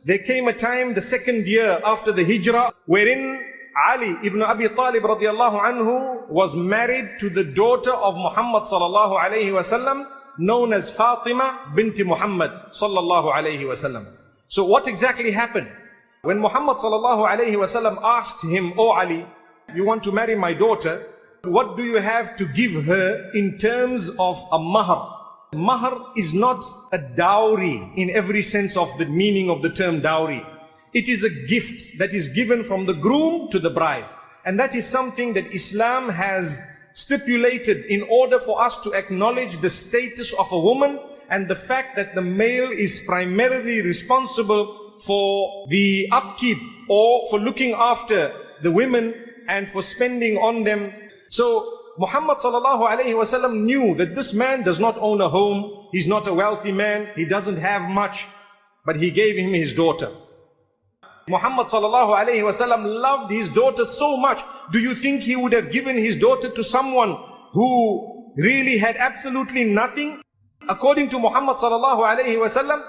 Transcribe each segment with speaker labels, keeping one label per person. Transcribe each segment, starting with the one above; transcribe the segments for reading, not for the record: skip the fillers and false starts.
Speaker 1: there came a time, the second year after the hijrah, wherein Ali ibn Abi Talib radiallahu anhu was married to the daughter of Muhammad sallallahu alayhi wasallam, known as Fatima binti Muhammad sallallahu alayhi wasallam. So what exactly happened? When Muhammad sallallahu alayhi wasallam asked him, "Oh Ali, you want to marry my daughter, what do you have to give her in terms of a mahar?" Mahar is not a dowry in every sense of the meaning of the term dowry. It is a gift that is given from the groom to the bride. And that is something that Islam has stipulated in order for us to acknowledge the status of a woman and the fact that the male is primarily responsible for the upkeep or for looking after the women and for spending on them. So Muhammad sallallahu alayhi wasallam knew that this man does not own a home, he's not a wealthy man, he doesn't have much, but he gave him his daughter. Muhammad sallallahu alayhi wasallam loved his daughter so much. Do you think he would have given his daughter to someone who really had absolutely nothing? According to Muhammad sallallahu alayhi wasallam,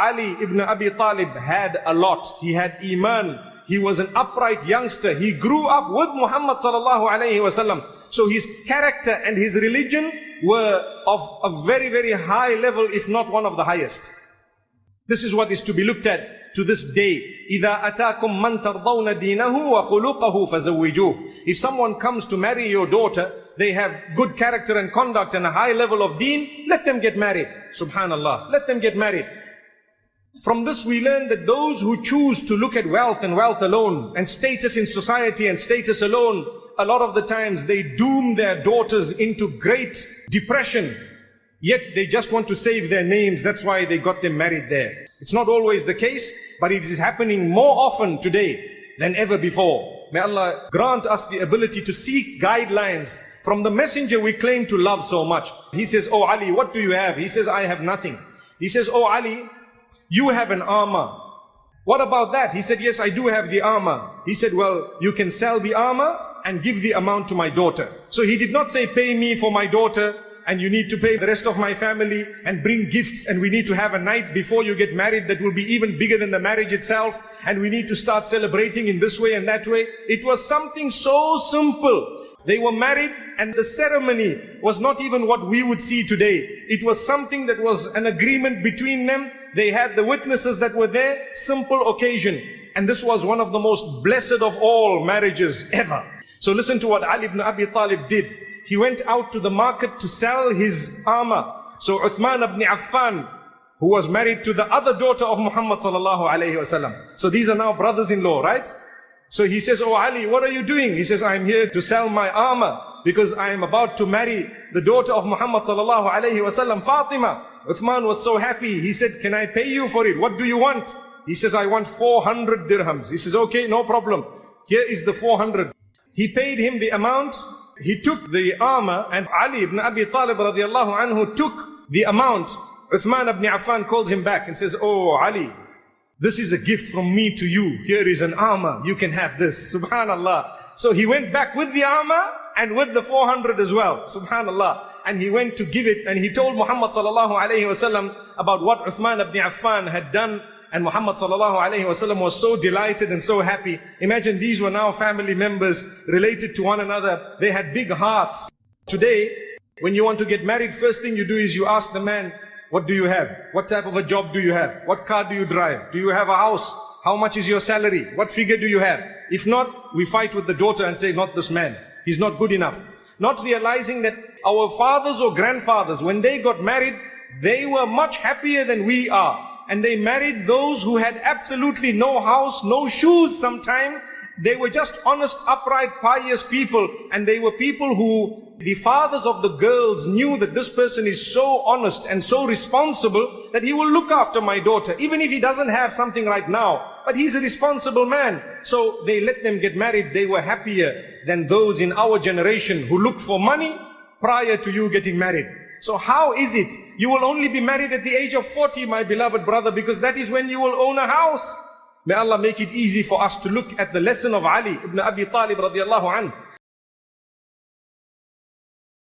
Speaker 1: Ali ibn Abi Talib had a lot. He had iman. He was an upright youngster. He grew up with Muhammad sallallahu alayhi wasallam. So his character and his religion were of a very, very high level, if not one of the highest. This is what is to be looked at to this day. إِذَا أَتَاكُمْ مَنْ تَرْضَوْنَ دِينَهُ وَخُلُقَهُ فَزَوِّجُوهُ. If someone comes to marry your daughter, they have good character and conduct and a high level of deen, let them get married. Subhanallah, let them get married. From this we learn that those who choose to look at wealth and wealth alone, and status in society and status alone, a lot of the times they doom their daughters into great depression. Yet they just want to save their names. That's why they got them married there. It's not always the case, but it is happening more often today than ever before. May Allah grant us the ability to seek guidelines from the messenger we claim to love so much. He says, "Oh Ali, what do you have?" He says, "I have nothing." He says, "Oh Ali, you have an armor. What about that?" He said, "Yes, I do have the armor." He said, "Well, you can sell the armor and give the amount to my daughter." So he did not say, "Pay me for my daughter, and you need to pay the rest of my family and bring gifts, and we need to have a night before you get married that will be even bigger than the marriage itself, and we need to start celebrating in this way and that way." It was something so simple. They were married and the ceremony was not even what we would see today. It was something that was an agreement between them. They had the witnesses that were there, simple occasion. And this was one of the most blessed of all marriages ever. So listen to what Ali ibn Abi Talib did. He went out to the market to sell his armor. So Uthman ibn Affan, who was married to the other daughter of Muhammad sallallahu alayhi wasallam. So these are now brothers-in-law, right? So he says, "Oh Ali, what are you doing?" He says, "I'm here to sell my armor because I am about to marry the daughter of Muhammad sallallahu alayhi wasallam, Fatima." Uthman was so happy. He said, "Can I pay you for it? What do you want?" He says, "I want 400 dirhams. He says, "Okay, no problem. Here is the 400. He paid him the amount. He took the armor, and Ali ibn Abi Talib radiallahu anhu took the amount. Uthman ibn Affan calls him back and says, "Oh Ali, this is a gift from me to you. Here is an armor. You can have this." Subhanallah. So he went back with the armor and with the 400 as well. Subhanallah. And he went to give it, and he told Muhammad sallallahu alayhi wasallam about what Uthman ibn Affan had done. And Muhammad sallallahu alayhi wasallam was so delighted and so happy. Imagine, these were now family members related to one another. They had big hearts. Today, when you want to get married, first thing you do is you ask the man, "What do you have? What type of a job do you have? What car do you drive? Do you have a house? How much is your salary? What figure do you have?" If not, we fight with the daughter and say, "Not this man. He's not good enough." Not realizing that our fathers or grandfathers, when they got married, they were much happier than we are. And they married those who had absolutely no house, no shoes sometime. They were just honest, upright, pious people. And they were people who the fathers of the girls knew that this person is so honest and so responsible that he will look after my daughter, even if he doesn't have something right now. But he's a responsible man. So they let them get married. They were happier than those in our generation who look for money prior to you getting married. So how is it? You will only be married at the age of 40, my beloved brother, because that is when you will own a house. May Allah make it easy for us to look at the lesson of Ali ibn Abi Talib radiallahu anhu.